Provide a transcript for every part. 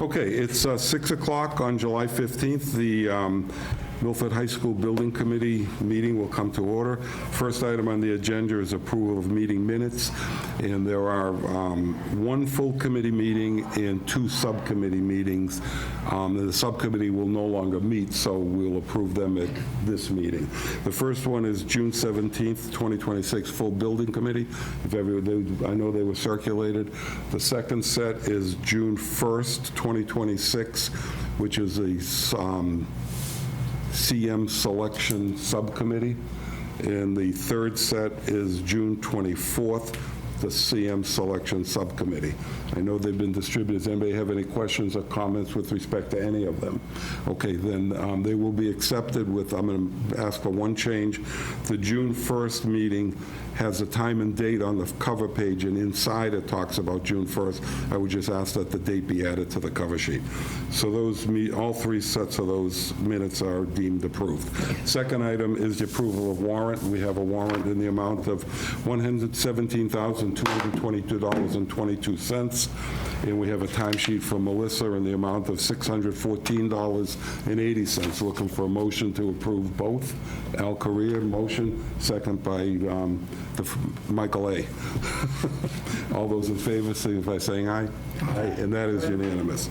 Okay, it's 6 o'clock on July 15th. The Milford High School Building Committee meeting will come to order. First item on the agenda is approval of meeting minutes, and there are one full committee meeting and two subcommittee meetings. The subcommittee will no longer meet, so we'll approve them at this meeting. The first one is June 17th, 2026, full building committee. I know they were circulated. The second set is June 1st, 2026, which is a CM selection subcommittee. And the third set is June 24th, the CM selection subcommittee. I know they've been distributed. Does anybody have any questions or comments with respect to any of them? Okay, then they will be accepted with, I'm going to ask for one change. The June 1st meeting has a time and date on the cover page, and inside it talks about June 1st. I would just ask that the date be added to the cover sheet. So those all three sets of those minutes are deemed approved. Second item is the approval of warrant. We have a warrant in the amount of $117,222.22, and we have a timesheet from Melissa in the amount of $614.80. Looking for a motion to approve both. Al Correa, motion, second by Michael A. All those in favor, signify by saying aye. Aye. And that is unanimous.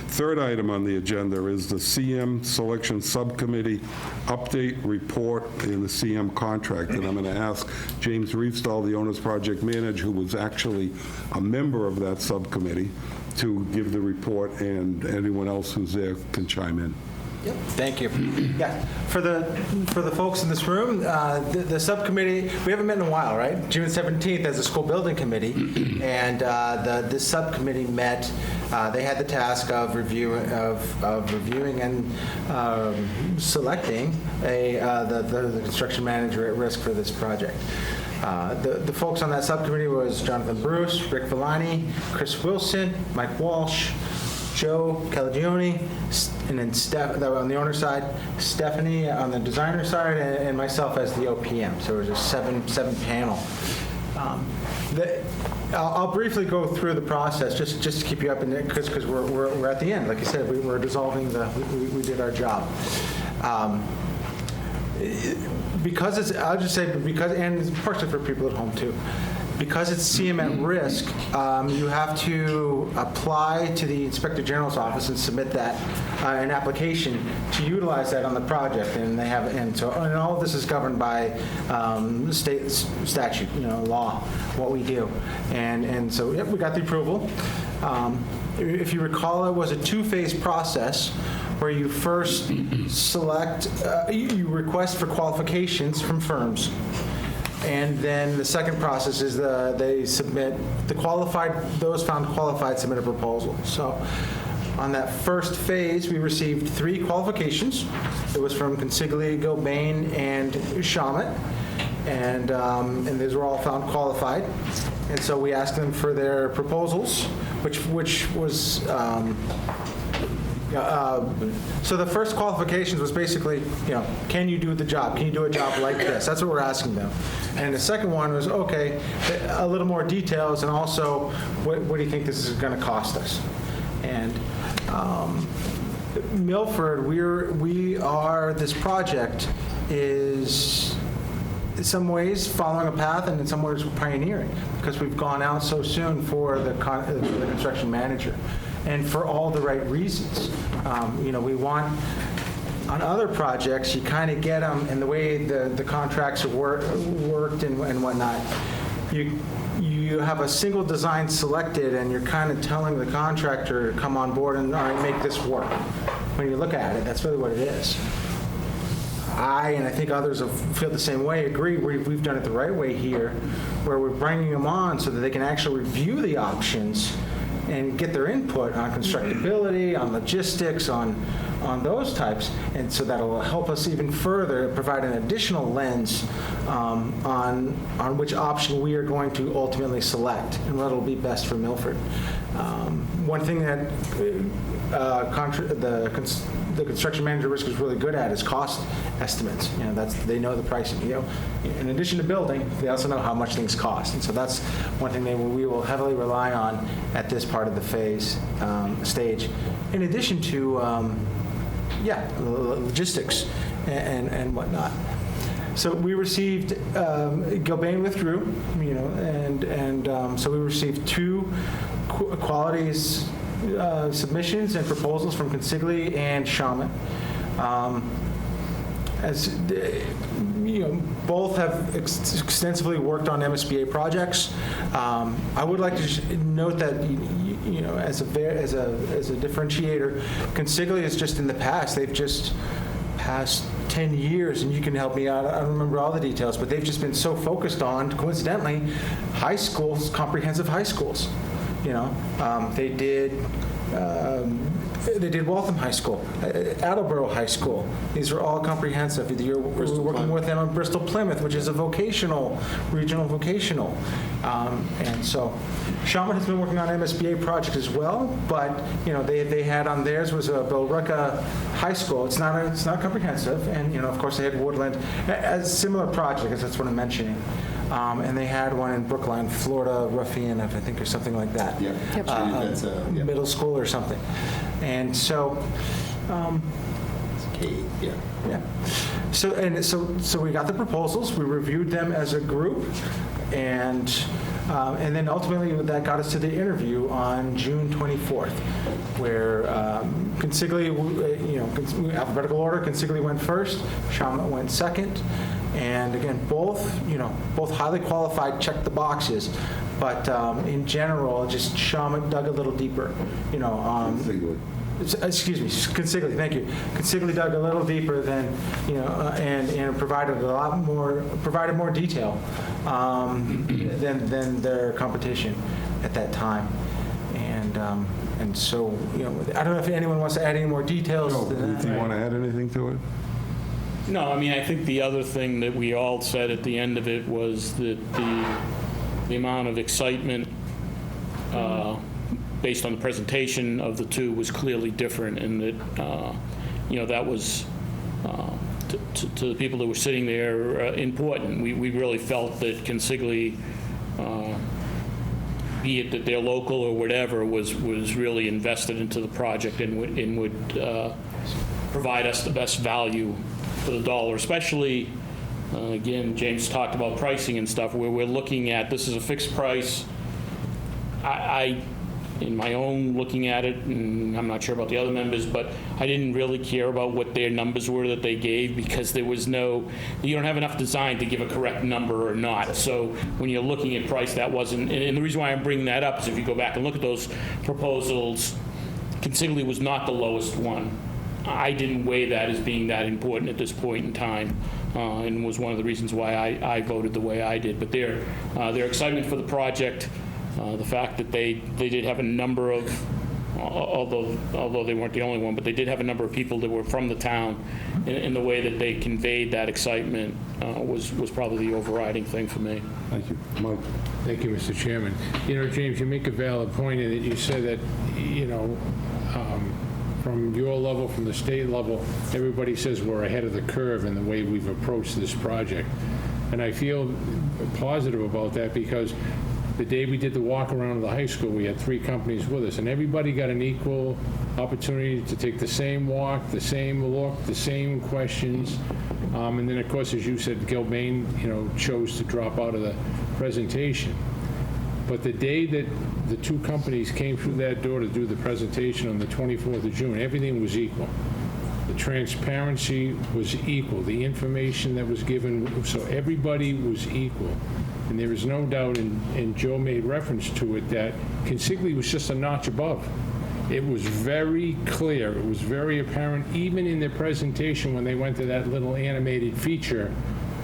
Third item on the agenda is the CM Selection Subcommittee update report in the CM contract. And I'm going to ask James Reefstall, the owner's project manager, who was actually a member of that subcommittee, to give the report, and anyone else who's there can chime in. Yep. Thank you. Yeah, for the folks in this room, the subcommittee, we haven't met in a while, right? June 17th as a school building committee, and this subcommittee met. They had the task of reviewing and selecting the construction manager at risk for this project. The folks on that subcommittee was Jonathan Bruce, Rick Villani, Chris Wilson, Mike Walsh, Joe Calagione, and then that were on the owner side, Stephanie on the designer side, and myself as the OPM. So it was a seven panel. I'll briefly go through the process just to keep you up in it, because we're at the end. Like I said, we're dissolving we did our job. Because it's, I'll just say, and it's partially for people at home too, because it's CM at risk, you have to apply to the Inspector General's office and submit that an application to utilize that on the project, and they have, and all of this is governed by state statute, law, what we do, and so yep, we got the approval. If you recall, it was a two-phase process where you first select, you request for qualifications from firms. And then the second process is they submit those found qualified submit a proposal. So on that first phase, we received 3 qualifications. It was from Consiglio, Bain, and Shamit. And these were all found qualified. And so we asked them for their proposals, which was, so the first qualifications was basically, can you do the job? Can you do a job like this? That's what we're asking them. And the second one was, okay, a little more details, and also, what do you think this is going to cost us? And Milford, this project is in some ways following a path, and in some ways pioneering, because we've gone out so soon for the construction manager, and for all the right reasons. We want, on other projects, you kind of get them, and the way the contracts are worked and whatnot, you have a single design selected, and you're kind of telling the contractor to come on board and, all right, make this work. When you look at it, that's really what it is. And I think others feel the same way, agree we've done it the right way here, where we're bringing them on so that they can actually review the options and get their input on constructability, on logistics, on those types, and so that'll help us even further provide an additional lens on which option we are going to ultimately select and what'll be best for Milford. One thing that the construction manager risk is really good at is cost estimates. They know the pricing. In addition to building, they also know how much things cost. And so that's one thing we will heavily rely on at this part of the phase stage. In addition to, logistics and whatnot. So we received, Gilbane withdrew, so we received 2 qualities submissions and proposals from Consigli and Shawmut. Both have extensively worked on MSBA projects. I would like to just note that, as a differentiator, Consigli is just in the past. They've just past 10 years, and you can help me out. I don't remember all the details, but they've just been so focused on, coincidentally, high schools, comprehensive high schools. They did Waltham High School, Attleboro High School. These are all comprehensive. We're working with them on Bristol Plymouth, which is a regional vocational. And so Shawmut has been working on MSBA project as well, but they had on theirs was a Billerica High School. It's not comprehensive, and of course they had Woodland, a similar project, as that's what I'm mentioning. And they had one in Brookline, Florida, Ruffian, I think, or something like that. Yeah. Yep. That's middle school or something. And so, yeah. So we got the proposals. We reviewed them as a group, and then ultimately that got us to the interview on June 24th, where Consigli, alphabetical order, Consigli went first, Shawmut went second. And again, both highly qualified, checked the boxes, but in general, just Shawmut dug a little deeper. Excuse me, Consigli. Thank you. Consigli dug a little deeper than and provided more detail than their competition at that time. And so I don't know if anyone wants to add any more details. No, to that. do you want to add anything to it? No, I think the other thing that we all said at the end of it was that the amount of excitement based on the presentation of the 2 was clearly different, and that that was to the people that were sitting there important. We really felt that Consigli, be it that they're local or whatever, was really invested into the project and would provide us the best value for the dollar, especially, again, James talked about pricing and stuff, where we're looking at, this is a fixed price. I in my own looking at it, and I'm not sure about the other members, but I didn't really care about what their numbers were that they gave, because there was you don't have enough design to give a correct number or not. So when you're looking at price, that wasn't, and the reason why I'm bringing that up is if you go back and look at those proposals, Consigli was not the lowest one. I didn't weigh that as being that important at this point in time, and was one of the reasons why I voted the way I did. But their excitement for the project, the fact that they did have a number of, although they weren't the only one, but they did have a number of people that were from the town, in the way that they conveyed that excitement was probably the overriding thing for me. Thank you. Mike? Thank you, Mr. Chairman. James, you make a valid point in that you said that, from your level, from the state level, everybody says we're ahead of the curve in the way we've approached this project. And I feel positive about that, because the day we did the walk around of the high school, we had 3 companies with us, and everybody got an equal opportunity to take the same walk, the same look, the same questions. And then, of course, as you said, Gilbane, chose to drop out of the presentation. But the day that the 2 companies came through that door to do the presentation on the 24th of June, everything was equal. The transparency was equal. The information that was given, so everybody was equal. And there is no doubt, and Joe made reference to it, that Consigli was just a notch above. It was very clear. It was very apparent, even in their presentation when they went to that little animated feature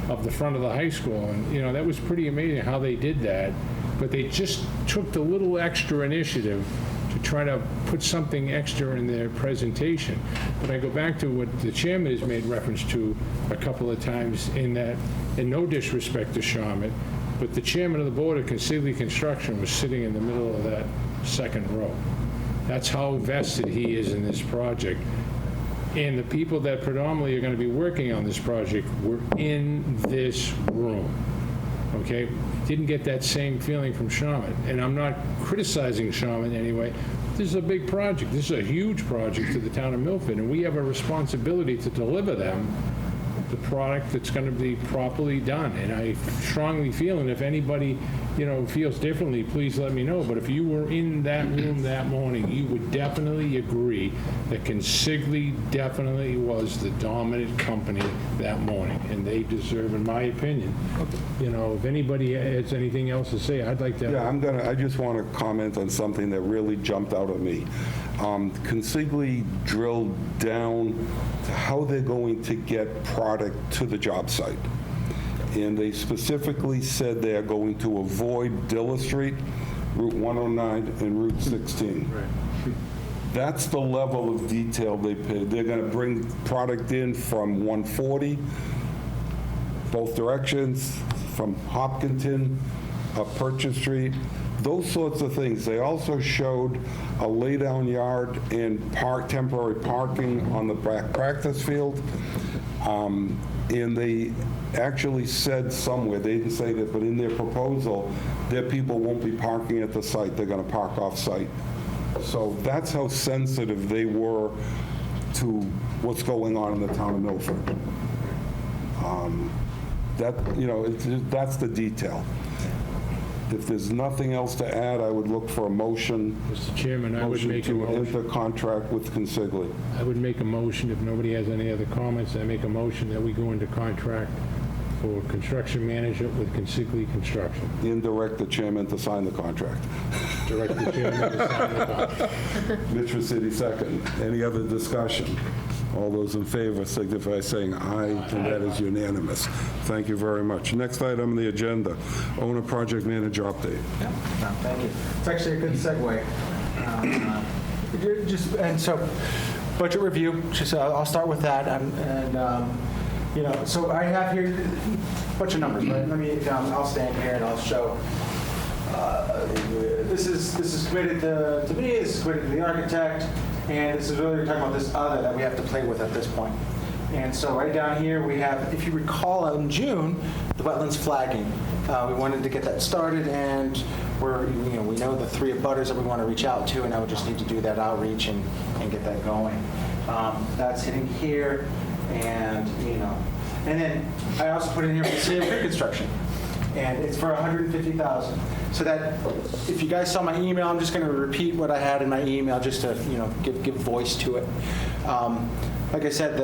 of the front of the high school. And, that was pretty amazing how they did that. But they just took the little extra initiative to try to put something extra in their presentation. But I go back to what the chairman has made reference to a couple of times, in that, in no disrespect to Shawmut, but the chairman of the board of Consigli Construction was sitting in the middle of that second row. That's how vested he is in this project. And the people that predominantly are going to be working on this project were in this room, okay? Didn't get that same feeling from Sharman. And I'm not criticizing Sharman anyway. This is a big project. This is a huge project to the town of Milford, and we have a responsibility to deliver them the product that's going to be properly done. And I strongly feel, and if anybody, feels differently, please let me know. But if you were in that room that morning, you would definitely agree that Consigli definitely was the dominant company that morning, and they deserve, in my opinion. If anybody has anything else to say, I'd like to. Yeah, I just want to comment on something that really jumped out at me. Consigli drilled down to how they're going to get product to the job site. And they specifically said they are going to avoid Dilla Street, Route 109, and Route 16. That's the level of detail they paid. They're going to bring product in from 140, both directions, from Hopkinton, up Purchase Street, those sorts of things. They also showed a lay-down yard and temporary parking on the back practice field. And they actually said somewhere, they didn't say that, but in their proposal, their people won't be parking at the site, they're going to park off-site. So that's how sensitive they were to what's going on in the town of Milford. That's the detail. If there's nothing else to add, I would look for a motion. Mr. Chairman, I would make a To motion. enter contract with Consigli. I would make a motion, if nobody has any other comments, I make a motion that we go into contract for construction manager with Consigli Construction. And direct the chairman to sign the contract. Direct the chairman to sign the contract. Mitch Rossetti, second. Any other discussion? All those in favor signify by saying aye, and that is unanimous. Thank you very much. Next item on the agenda, owner project manager update. Yeah, no, thank you. It's actually a good segue. So, budget review, I'll start with that. So I have here a bunch of numbers, right? I'll stand here and I'll show. This is committed to me, this is committed to the architect, and this is really, we're talking about this other that we have to play with at this point. And so right down here, we have, if you recall, in June, the wetlands flagging. We wanted to get that started, and we know the 3 abutters that we want to reach out to, and now we just need to do that outreach and get that going. That's hitting here, and then I also put in here for CM pre-construction, and it's for $150,000. So that, if you guys saw my email, I'm just going to repeat what I had in my email just to, give voice to it. Like I said,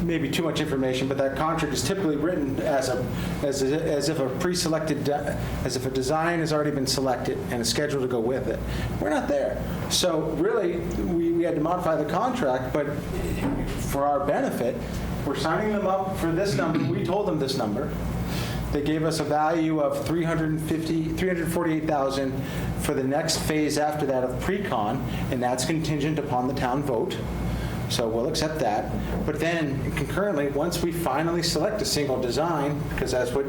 maybe too much information, but that contract is typically written as if a pre-selected, as if a design has already been selected and a schedule to go with it. We're not there. So really, we had to modify the contract, but for our benefit, we're signing them up for this number. We told them this number. They gave us a value of $348,000 for the next phase after that of pre-con, and that's contingent upon the town vote. So we'll accept that. But then concurrently, once we finally select a single design, because that's what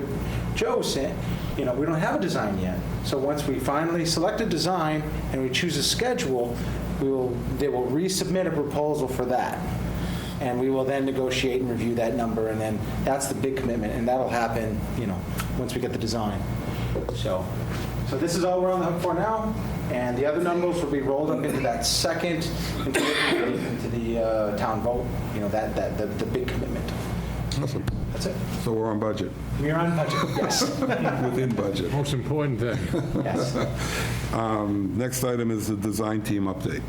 Joe said, we don't have a design yet. So once we finally select a design and we choose a schedule, they will resubmit a proposal for that. And we will then negotiate and review that number, and then that's the big commitment, and that'll happen, once we get the design. So this is all we're on the hook for now, and the other numbers will be rolled up into that second, into the town vote, the big commitment. Awesome. That's it. So we're on budget, We're on budget, yes. within budget. Most important thing. Yes. Next item is the design team update.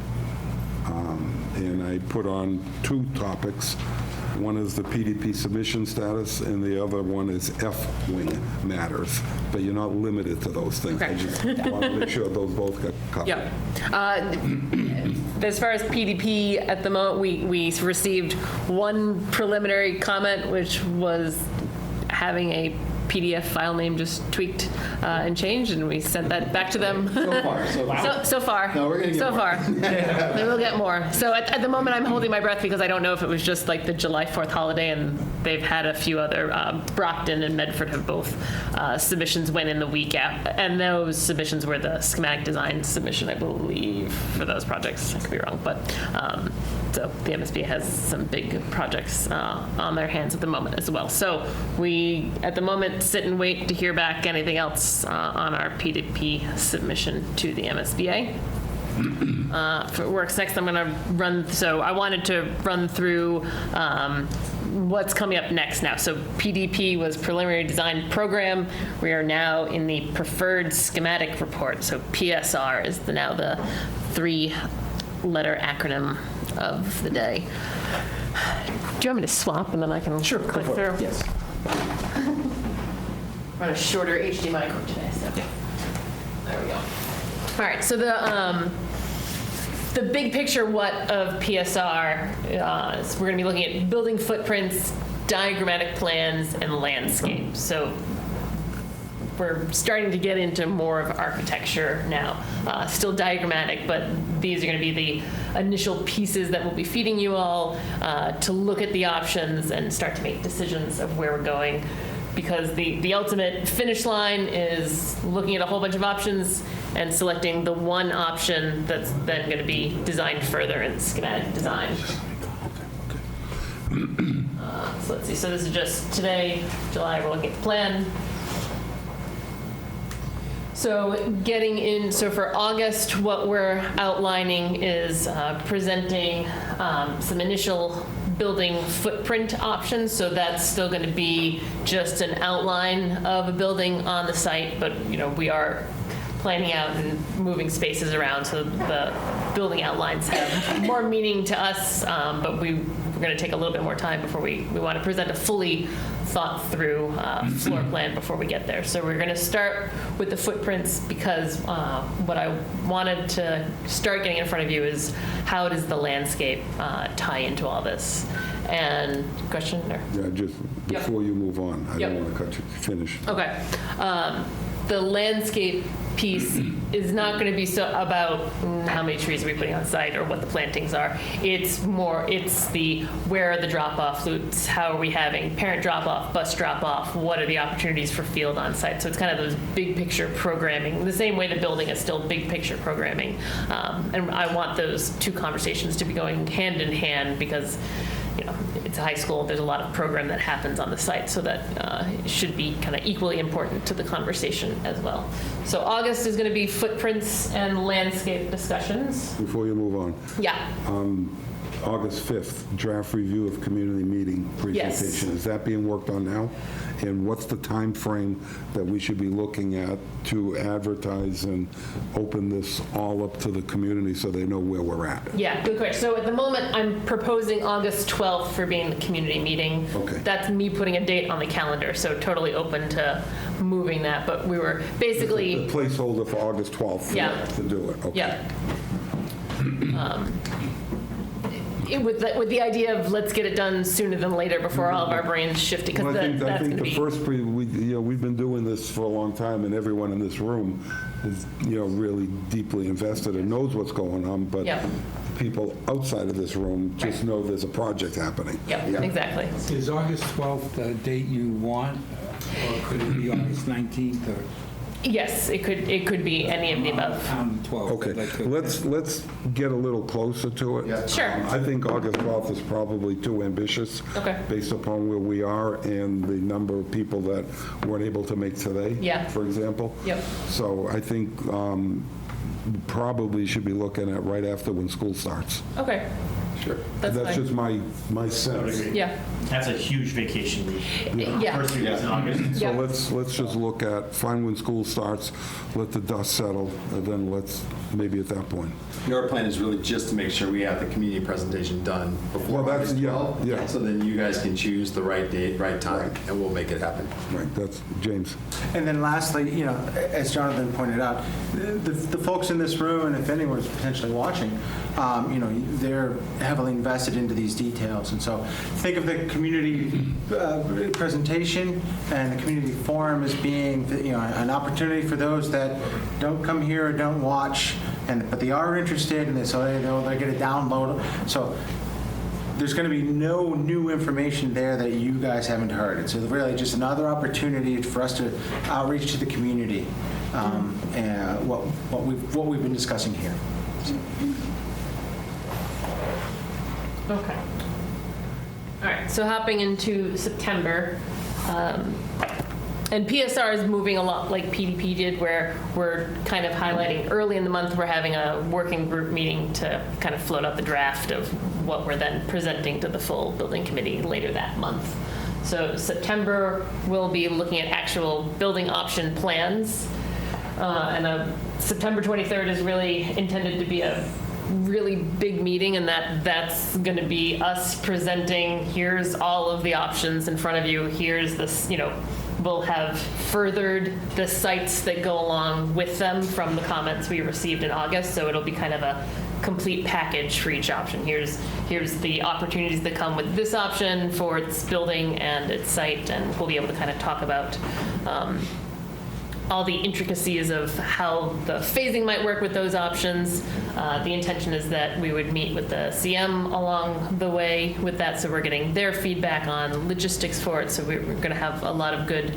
And I put on 2 topics. One is the PDP submission status, and the other one is F-wing matters. But you're not limited to those things. I Okay. just want to make sure those both get covered. Yep. As far as PDP, at the moment, we received one preliminary comment, which was having a PDF file name just tweaked and changed, and we sent that back to them. So far, So far. No, we're gonna get So more. far. They will get more. So at the moment, I'm holding my breath because I don't know if it was just like the July 4th holiday, and they've had a few other, Brockton and Medford have both submissions went in the week out, and those submissions were the schematic design submission, I believe, for those projects. I could be wrong, but so the MSBA has some big projects on their hands at the moment as well. So we, at the moment, sit and wait to hear back anything else on our P2P submission to the MSBA. For works next, I'm going to run, so I wanted to run through what's coming up next now. So PDP was preliminary design program. We are now in the preferred schematic report. So PSR is now the 3-letter acronym of the day. Do you want me to swap and then I can click through? Yes. Run a shorter HDMI cord today, so there we go. All right, so the big picture what of PSR is we're going to be looking at building footprints, diagrammatic plans, and landscape. So we're starting to get into more of architecture now. Still diagrammatic, but these are going to be the initial pieces that will be feeding you all to look at the options and start to make decisions of where we're going. Because the ultimate finish line is looking at a whole bunch of options and selecting the one option that's then going to be designed further in schematic design. So let's see. So this is just today, July. We're looking at the plan. So getting in, so for August, what we're outlining is presenting some initial building footprint options. So that's still going to be just an outline of a building on the site, but we are planning out and moving spaces around so the building outlines have more meaning to us, but we're going to take a little bit more time before we want to present a fully thought through floor plan before we get there. So we're going to start with the footprints because what I wanted to start getting in front of you is how does the landscape tie into all this? And question? Or? Yeah, just before you move on, I don't want to cut you finish. Okay. The landscape piece is not going to be so about how many trees are we putting on site or what the plantings are. It's the where are the drop-off routes, how are we having parent drop-off, bus drop-off, what are the opportunities for field on site. So it's kind of those big picture programming, the same way the building is still big picture programming. And I want those two conversations to be going hand in hand because it's a high school. There's a lot of program that happens on the site, so that should be kind of equally important to the conversation as well. So August is going to be footprints and landscape discussions. Before you move on, Yeah. August 5th, draft review of community meeting presentation. Yes. Is that being worked on now? And what's the time frame that we should be looking at to advertise and open this all up to the community so they know where we're at? Yeah, good question. So at the moment, I'm proposing August 12th for being the community meeting. Okay. That's me putting a date on the calendar, so totally open to moving that. But we were basically... The placeholder for August 12th Yeah. to do it. Okay. Yeah. With the idea of let's get it done sooner than later before all of our brains shift, because Well, that's I going think to the be... first, we've been doing this for a long time, and everyone in this room is, really deeply invested and knows what's going on, but Yep. people outside of this room just know there's a project happening. Yep, exactly. Is August 12th the date you want, or could it be August 19th or Yes, it could be any of the above. on the 12th? Okay, I'd like to- let's get a little closer to it. Sure. I think August 12th is probably too ambitious. Okay. Based upon where we are and the number of people that weren't able to make today. Yeah. For example. Yep. So I think probably should be looking at right after when school starts. Okay, Sure. that's That's fine. just my sense. Yeah, That's a huge vacation week. yeah, First 3 weeks in August. So Yeah. let's just look at, find when school starts, let the dust settle, and then let's, maybe at that point. Your plan is really just to make sure we have the community presentation done before Well, that's- August yeah, 12th. yeah. So then you guys can choose the right date, right time, and we'll make it happen. Right, that's, James. And then lastly, as Jonathan pointed out, the folks in this room, and if anyone's potentially watching, there heavily invested into these details. And so think of the community presentation and the community forum as being, an opportunity for those that don't come here or don't watch, but they are interested, and so they're going to download. So there's going to be no new information there that you guys haven't heard. It's really just another opportunity for us to outreach to the community, and what we've been discussing here. Okay. All right, so hopping into September, and PSR is moving a lot like PDP did, where we're kind of highlighting early in the month, we're having a working group meeting to kind of float out the draft of what we're then presenting to the full building committee later that month. So September, we'll be looking at actual building option plans. And September 23rd is really intended to be a really big meeting, and that's going to be us presenting, here's all of the options in front of you, here's this, we'll have furthered the sites that go along with them from the comments we received in August, so it'll be kind of a complete package for each option. Here's the opportunities that come with this option for its building and its site, and we'll be able to kind of talk about all the intricacies of how the phasing might work with those options. The intention is that we would meet with the CM along the way with that, so we're getting their feedback on logistics for it. So we're going to have a lot of good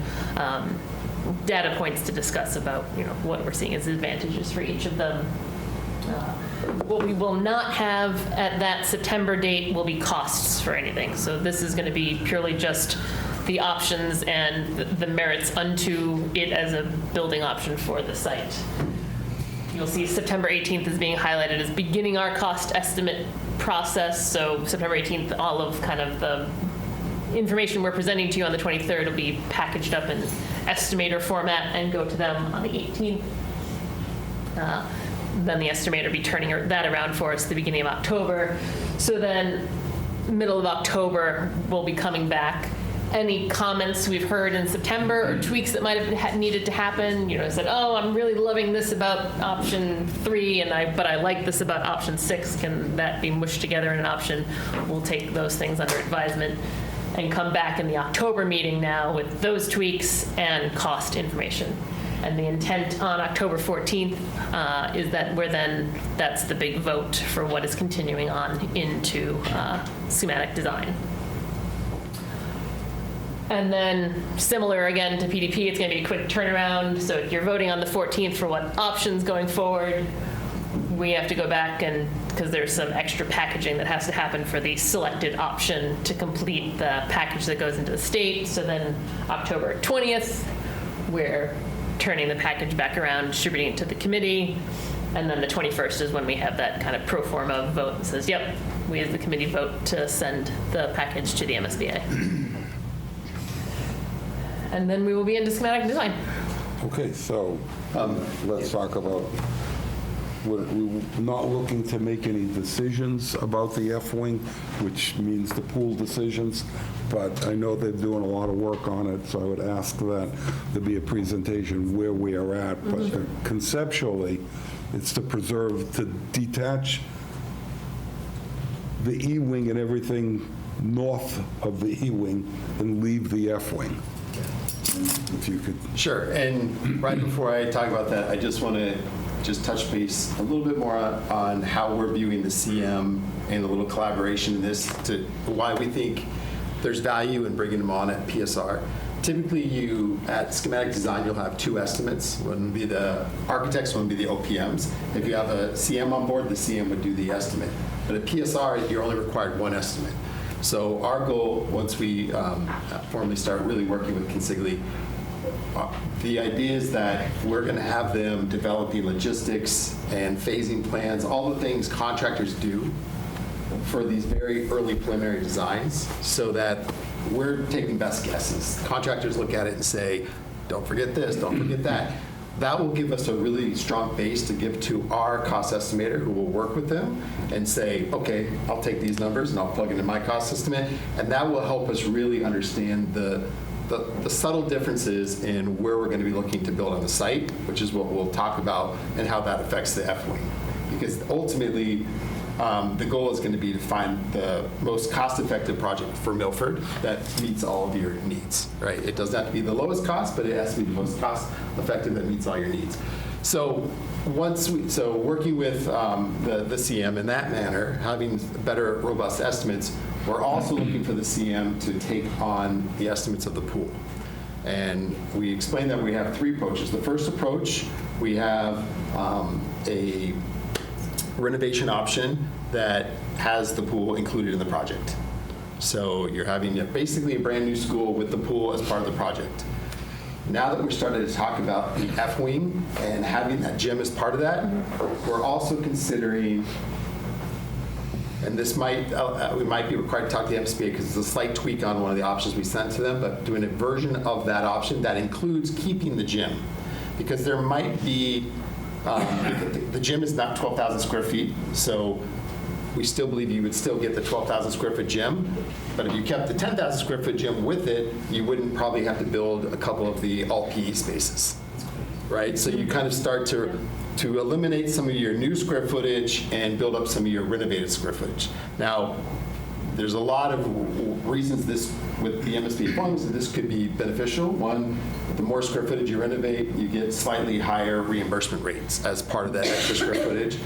data points to discuss about what we're seeing as advantages for each of them. What we will not have at that September date will be costs for anything. So this is going to be purely just the options and the merits unto it as a building option for the site. You'll see September 18th is being highlighted as beginning our cost estimate process. So September 18th, all of kind of the information we're presenting to you on the 23rd will be packaged up in estimator format and go to them on the 18th. Then the estimator will be turning that around for us at the beginning of October. So then middle of October, we'll be coming back. Any comments we've heard in September or tweaks that might have needed to happen, said, oh, I'm really loving this about option 3, but I like this about option 6. Can that be mushed together in an option? We'll take those things under advisement and come back in the October meeting now with those tweaks and cost information. And the intent on October 14th is that that's the big vote for what is continuing on into schematic design. And then similar again to PDP, it's going to be a quick turnaround. So if you're voting on the 14th for what options going forward, we have to go back because there's some extra packaging that has to happen for the selected option to complete the package that goes into the state. So then October 20th, we're turning the package back around, distributing it to the committee. And then the 21st is when we have that kind of pro forma vote that says, yep, we as the committee vote to send the package to the MSBA. And then we will be into schematic design. Okay, so let's talk about, we're not looking to make any decisions about the F-wing, which means the pool decisions, but I know they're doing a lot of work on it, so I would ask that there be a presentation where we are at. But conceptually, it's to preserve, to detach the E-wing and everything north of the E-wing and leave the F-wing. If you could. Sure, and right before I talk about that, I just want to touch base a little bit more on how we're viewing the CM and a little collaboration in this, to why we think there's value in bringing them on at PSR. Typically, at schematic design, you'll have 2 estimates. One would be the architects, one would be the OPMs. If you have a CM on board, the CM would do the estimate. But at PSR, you're only required 1 estimate. So our goal, once we formally start really working with Consigli, the idea is that we're going to have them developing logistics and phasing plans, all the things contractors do for these very early preliminary designs, so that we're taking best guesses. Contractors look at it and say, don't forget this, don't forget that. That will give us a really strong base to give to our cost estimator, who will work with them and say, okay, I'll take these numbers and I'll plug into my cost estimate. And that will help us really understand the subtle differences in where we're going to be looking to build on the site, which is what we'll talk about, and how that affects the F-wing. Because ultimately, the goal is going to be to find the most cost-effective project for Milford that meets all of your needs, right? It doesn't have to be the lowest cost, but it has to be the most cost-effective that meets all your needs. So working with the CM in that manner, having better, robust estimates, we're also looking for the CM to take on the estimates of the pool. And we explained that we have 3 approaches. The first approach, we have a renovation option that has the pool included in the project. So you're having basically a brand new school with the pool as part of the project. Now that we're starting to talk about the F-wing and having that gym as part of that, we're also considering, and this might, we might be required to talk to the MSBA because it's a slight tweak on one of the options we sent to them, but doing a version of that option that includes keeping the gym. Because there might be, the gym is not 12,000 square feet, so we still believe you would still get the 12,000 square foot gym, but if you kept the 10,000 square foot gym with it, you wouldn't probably have to build a couple of the alt PE spaces, right? So you kind of start to eliminate some of your new square footage and build up some of your renovated square footage. Now, there's a lot of reasons this, with the MSBA formulas, that this could be beneficial. One, the more square footage you renovate, you get slightly higher reimbursement rates as part of that extra square footage.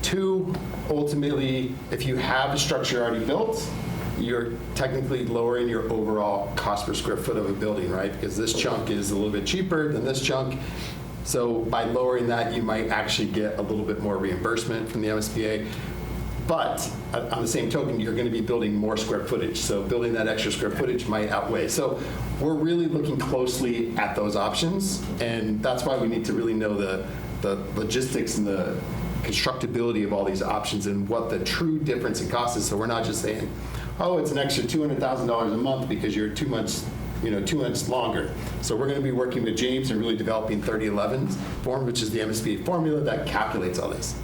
2, ultimately, if you have a structure already built, you're technically lowering your overall cost per square foot of a building, right? Because this chunk is a little bit cheaper than this chunk. So by lowering that, you might actually get a little bit more reimbursement from the MSBA. But on the same token, you're going to be building more square footage. So building that extra square footage might outweigh. So we're really looking closely at those options. And that's why we need to really know the logistics and the constructability of all these options and what the true difference in cost is. So we're not just saying, oh, it's an extra $200,000 a month because you're 2 months, 2 months longer. So we're going to be working with James and really developing 3011's form, which is the MSBA formula that calculates all this.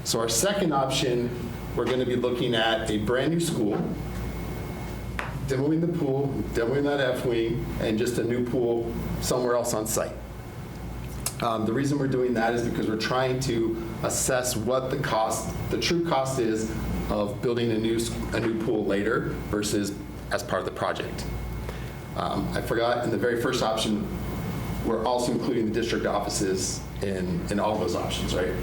So our second option, we're going to be looking at a brand new school, demoing the pool, demoing that F-wing, and just a new pool somewhere else on site. The reason we're doing that is because we're trying to assess what the true cost is of building a new pool later versus as part of the project. I forgot, in the very first option, we're also including the district offices in all those options, right?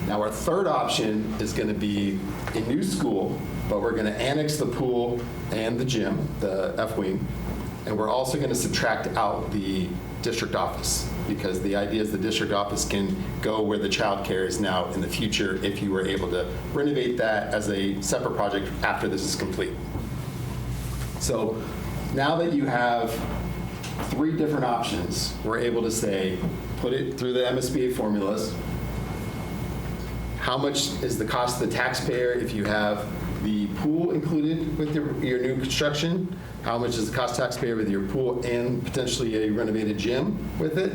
Now, our third option is going to be a new school, but we're going to annex the pool and the gym, the F-wing, and we're also going to subtract out the district office, because the idea is the district office can go where the child care is now in the future if you were able to renovate that as a separate project after this is complete. So now that you have 3 different options, we're able to say, put it through the MSBA formulas. How much is the cost to the taxpayer if you have the pool included with your new construction? How much is the cost to taxpayer with your pool and potentially a renovated gym with it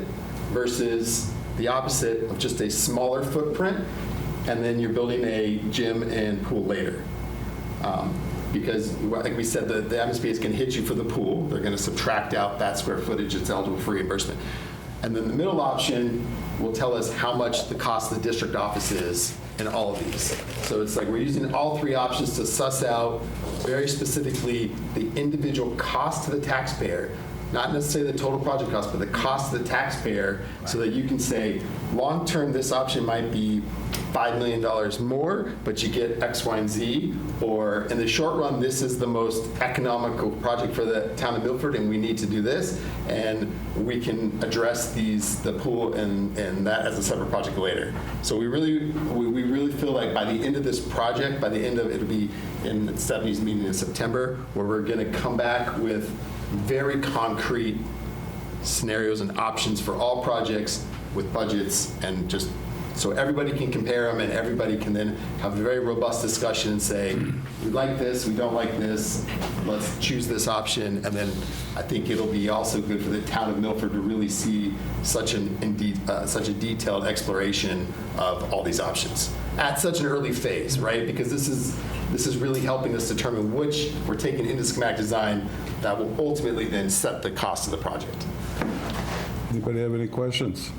versus the opposite of just a smaller footprint and then you're building a gym and pool later? Because, like we said, the MSBA is going to hit you for the pool. They're going to subtract out that square footage that's eligible for reimbursement. And then the middle option will tell us how much the cost of the district office is in all of these. So it's like we're using all 3 options to suss out very specifically the individual cost to the taxpayer, not necessarily the total project cost, but the cost to the taxpayer, so that you can say, long-term, this option might be $5 million more, but you get X, Y, and Z, or in the short run, this is the most economical project for the town of Milford, and we need to do this, and we can address the pool and that as a separate project later. So we really feel like by the end of this project, by the end of it'll be in the 70s meeting in September, where we're going to come back with very concrete scenarios and options for all projects with budgets, and just so everybody can compare them and everybody can then have a very robust discussion and say, we like this, we don't like this, let's choose this option. And then I think it'll be also good for the town of Milford to really see such a detailed exploration of all these options at such an early phase, right? Because this is really helping us determine which we're taking into schematic design that will ultimately then set the cost of the project. Anybody have any questions?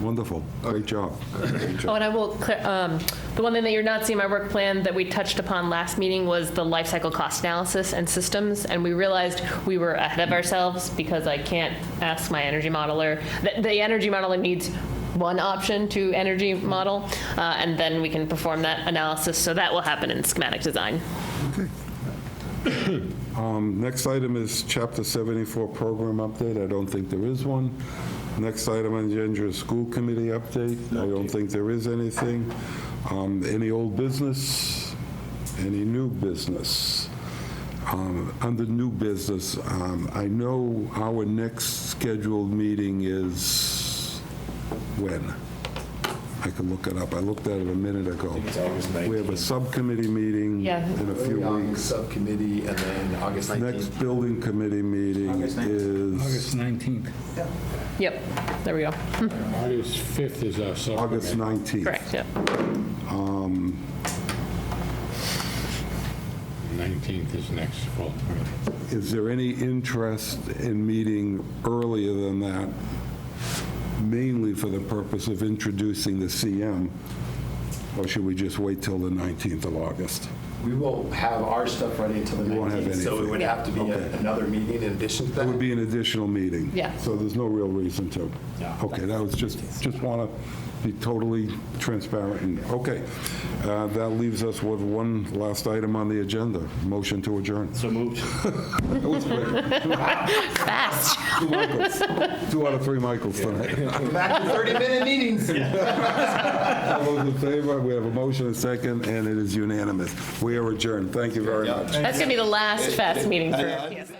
Wonderful. Great job. Great job. Oh, and I will, the one thing that you're not seeing in my work plan that we touched upon last meeting was the life cycle cost analysis and systems, and we realized we were ahead of ourselves because I can't ask my energy modeler. The energy modeler needs one option to energy model, and then we can perform that analysis, so that will happen in schematic design. Next item is Chapter 74 program update. I don't think there is one. Next item on the agenda is school committee update. I don't think there is anything. Any old business? Any new business? Under new business, I know our next scheduled meeting is when? I can look it up. I looked at it a minute ago. We have a subcommittee meeting Yeah. in a few Young weeks. Subcommittee, and then August 19th. Next building committee meeting August 19th. is August 19th. Yep, there we go. August 5th is our subcommittee. August 19th. Correct, yep. 19th is next full. Is there any interest in meeting earlier than that, mainly for the purpose of introducing the CM? Or should we just wait till the 19th of August? We will have our stuff ready until the You won't have 19th, so it anything. would have to be Okay. another meeting in addition to It would that. be an additional meeting. Yeah. So there's no real reason to. Okay, that was just want to be totally transparent. Okay, that leaves us with one last item on the agenda, motion to adjourn. So moved. That was quick. Fast. 2 Michaels. 2 out of 3 Michaels tonight. Back to 30-minute meetings. All those in favor, we have a motion, a second, and it is unanimous. We are adjourned. Thank you very much. That's going to be the last fast meeting for PSA.